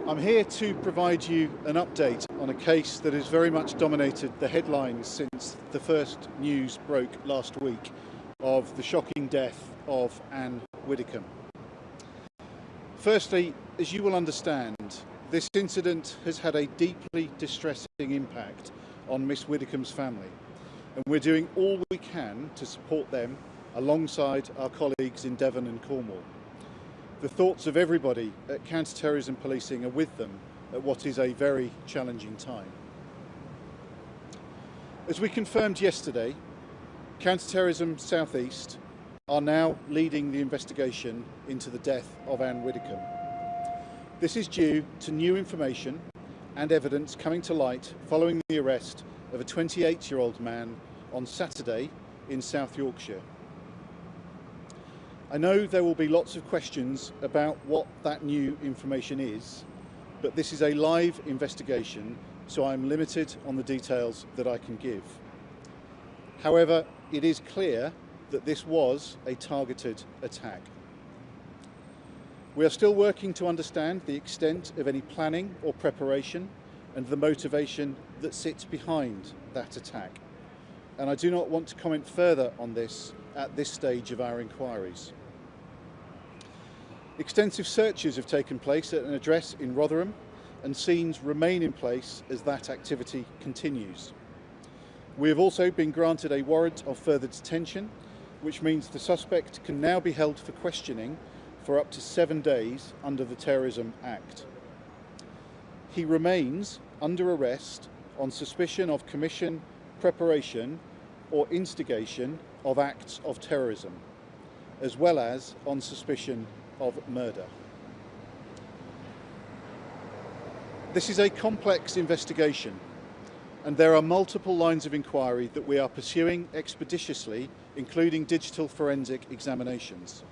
I'm here to provide you an update on a case that has very much dominated the headlines since the first news broke last week of the shocking death of Anne Widdecombe. Firstly, as you will understand, this incident has had a deeply distressing impact on Miss Widdecombe's family, and we're doing all we can to support them alongside our colleagues in Devon and Cornwall. The thoughts of everybody at counter-terrorism policing are with them at what is a very challenging time. As we confirmed yesterday, Counter-Terrorism South East are now leading the investigation into the death of Anne Widdecombe. This is due to new information and evidence coming to light following the arrest of a 28-year-old man on Saturday in South Yorkshire. I know there will be lots of questions about what that new information is, but this is a live investigation, so I'm limited on the details that I can give. However, it is clear that this was a targeted attack. We are still working to understand the extent of any planning or preparation and the motivation that sits behind that attack, and I do not want to comment further on this at this stage of our inquiries. Extensive searches have taken place at an address in Rotherham, and scenes remain in place as that activity continues. We have also been granted a warrant of further detention, which means the suspect can now be held for questioning for up to 7 days under the Terrorism Act. He remains under arrest on suspicion of commission, preparation or instigation of acts of terrorism, as well as on suspicion of murder. This is a complex investigation, and there are multiple lines of inquiry that we are pursuing expeditiously, including digital forensic examinations.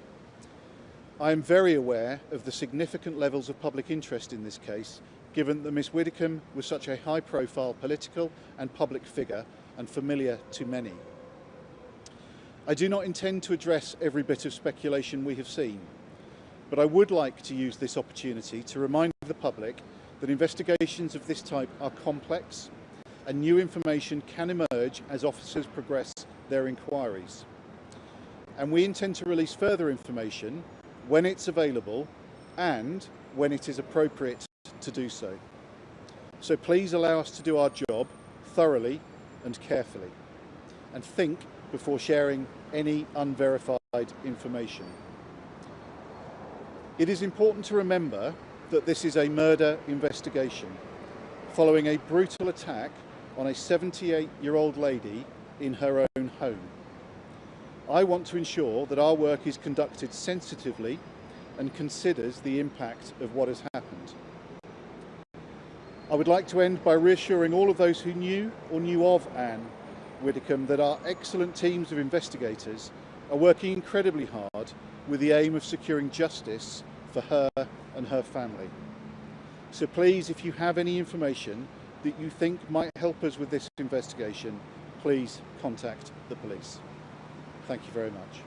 I am very aware of the significant levels of public interest in this case, given that Miss Widdecombe was such a high-profile political and public figure and familiar to many. I do not intend to address every bit of speculation we have seen, but I would like to use this opportunity to remind the public that investigations of this type are complex and new information can emerge as officers progress their inquiries. And we intend to release further information when it's available and when it is appropriate to do so. So please allow us to do our job thoroughly and carefully, and think before sharing any unverified information. It is important to remember that this is a murder investigation following a brutal attack on a 78-year-old lady in her own home. I want to ensure that our work is conducted sensitively and considers the impact of what has happened. I would like to end by reassuring all of those who knew or knew of Anne Widdecombe that our excellent teams of investigators are working incredibly hard with the aim of securing justice for her and her family. So please, if you have any information that you think might help us with this investigation, please contact the police. Thank you very much.